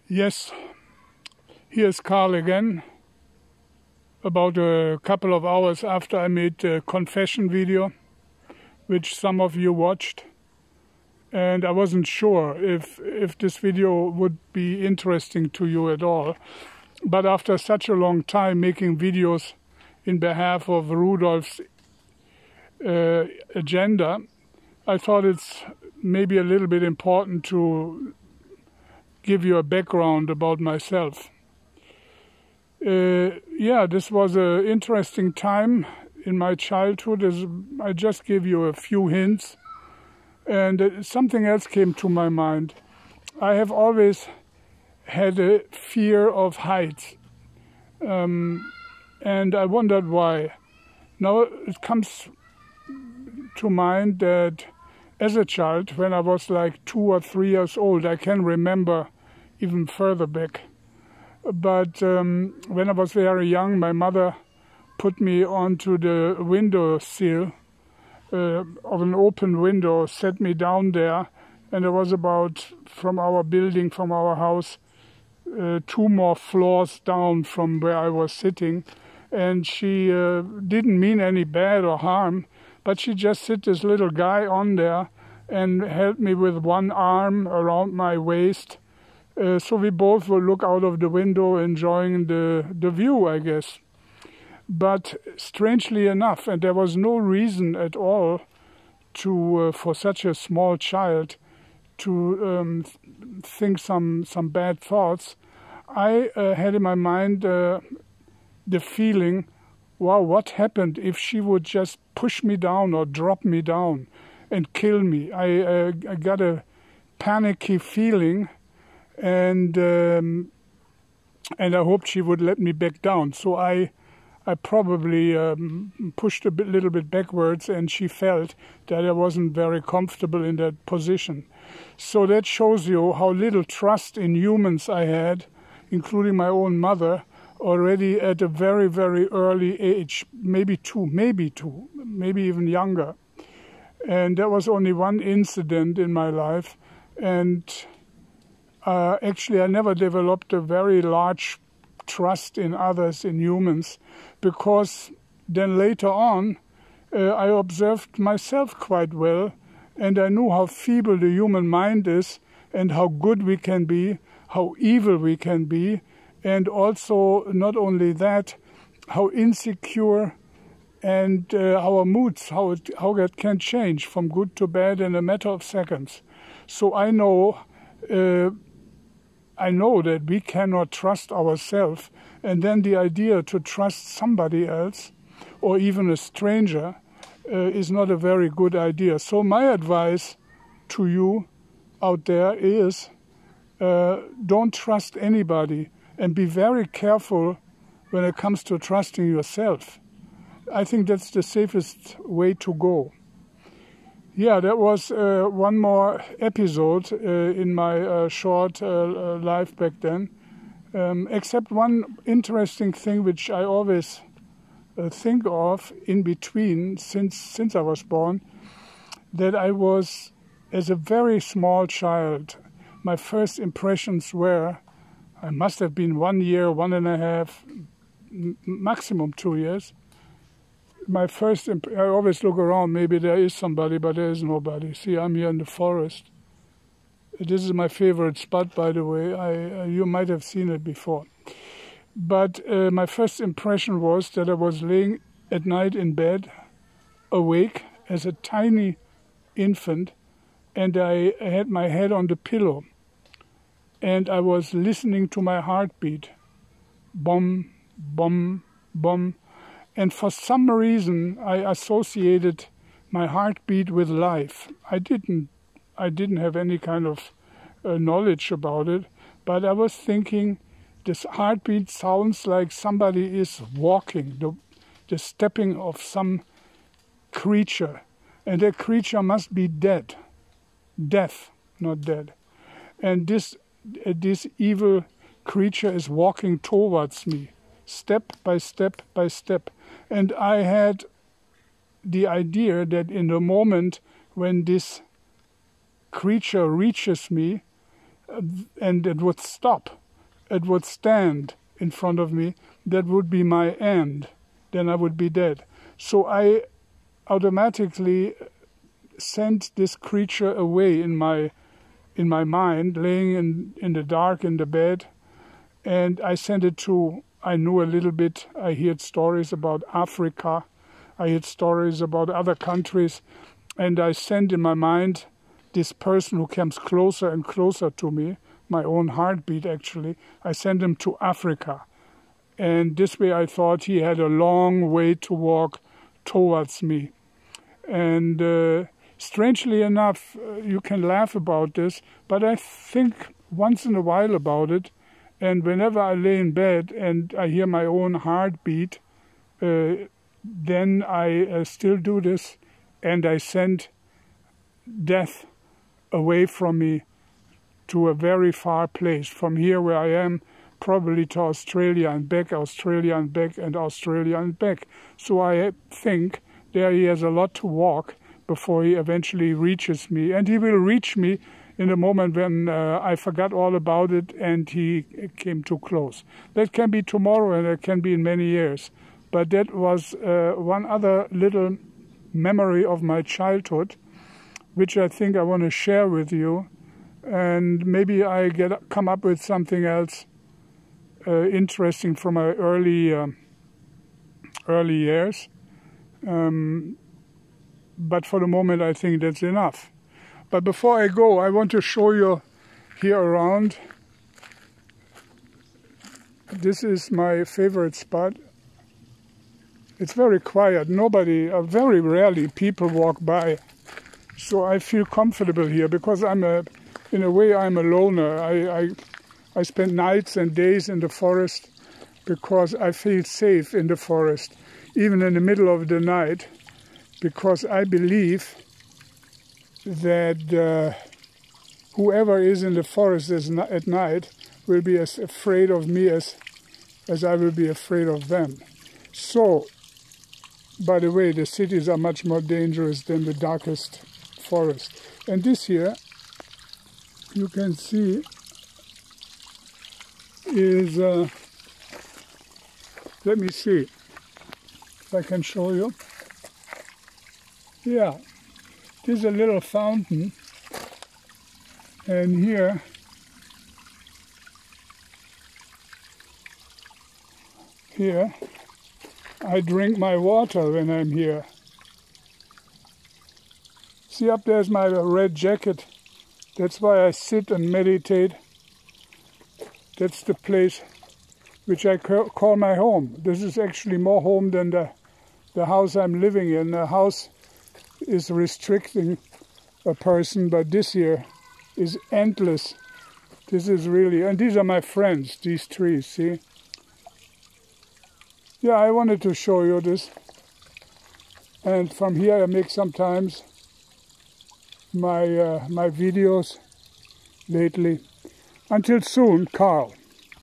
Yes, here's Karl again. About a couple of hours after I made the confession video, which some of you watched. And I wasn't sure if this video would be interesting to you at all. But after such a long time making videos in behalf of Rudolf's agenda, I thought it's maybe a little bit important to give you a background about myself. This was an interesting time in my childhood. I just gave you a few hints, and something else came to my mind. I have always had a fear of heights, and I wondered why. Now it comes to mind that as a child, when I was like 2 or 3 years old, I can remember even further back. But when I was very young, my mother put me onto the windowsill of an open window, set me down there, and it was about, from our building, from our house, 2 more floors down from where I was sitting. And she didn't mean any bad or harm, but she just set this little guy on there and held me with one arm around my waist. So we both will look out of the window enjoying the view, I guess. But strangely enough, and there was no reason at all to for such a small child to think some bad thoughts, I had in my mind the feeling, wow, what happened if she would just push me down or drop me down and kill me? I got a panicky feeling. And I hoped she would let me back down. So I probably pushed a little bit backwards, and she felt that I wasn't very comfortable in that position. So that shows you how little trust in humans I had, including my own mother, already at a very, very early age, maybe two, maybe even younger. And there was only one incident in my life, and actually, I never developed a very large trust in others, in humans, because then later on, I observed myself quite well, and I knew how feeble the human mind is, and how good we can be, how evil we can be, and also, not only that, how insecure and our moods, how that can change from good to bad in a matter of seconds. So I know that we cannot trust ourselves, and then the idea to trust somebody else, or even a stranger, is not a very good idea. So my advice to you out there is, don't trust anybody, and be very careful when it comes to trusting yourself. I think that's the safest way to go. Yeah, that was one more episode in my short life back then. Except one interesting thing which I always think of in between, since I was born, that I was, as a very small child, my first impressions were, I must have been 1 year, 1.5, maximum 2 years. I always look around, maybe there is somebody, but there is nobody. See, I'm here in the forest. This is my favorite spot, by the way. You might have seen it before. But my first impression was that I was laying at night in bed, awake as a tiny infant, and I had my head on the pillow. And I was listening to my heartbeat. Bum, bum, bum. And for some reason, I associated my heartbeat with life. I didn't have any kind of knowledge about it, but I was thinking, this heartbeat sounds like somebody is walking, the stepping of some creature, and that creature must be dead. Death, not dead. And this evil creature is walking towards me, step by step by step. And I had the idea that in the moment when this creature reaches me, and it would stop. It would stand in front of me. That would be my end. Then I would be dead. So I automatically sent this creature away in my mind, laying in the dark in the bed, and I sent it to, I knew a little bit, I heard stories about Africa, I heard stories about other countries, and I sent in my mind this person who comes closer and closer to me, my own heartbeat actually, I sent him to Africa. And this way I thought he had a long way to walk towards me. And strangely enough, you can laugh about this, but I think once in a while about it. And whenever I lay in bed and I hear my own heartbeat, then I still do this, and I send death away from me to a very far place. From here where I am, probably to Australia and back, Australia and back, and Australia and back. So I think there he has a lot to walk before he eventually reaches me. And he will reach me in the moment when I forgot all about it and he came too close. That can be tomorrow and it can be in many years. But that was one other little memory of my childhood, which I think I want to share with you. And maybe I come up with something else interesting from my early years. But for the moment, I think that's enough. But before I go, I want to show you here around. This is my favorite spot. It's very quiet. Nobody, very rarely people walk by. So I feel comfortable here because in a way, I'm a loner. I spend nights and days in the forest because I feel safe in the forest, even in the middle of the night, because I believe that whoever is in the forest at night will be as afraid of me as I will be afraid of them. So, by the way, the cities are much more dangerous than the darkest forest. And this here, you can see, is, let me see if I can show you. Yeah, this is a little fountain, and here I drink my water when I'm here. See, up there's my red jacket. That's why I sit and meditate. That's the place which I call my home. This is actually more home than the house I'm living in. The house is restricting a person, but this here is endless. This is really, and these are my friends, these trees, see? Yeah, I wanted to show you this. And from here I make sometimes my videos lately. Until soon, Karl.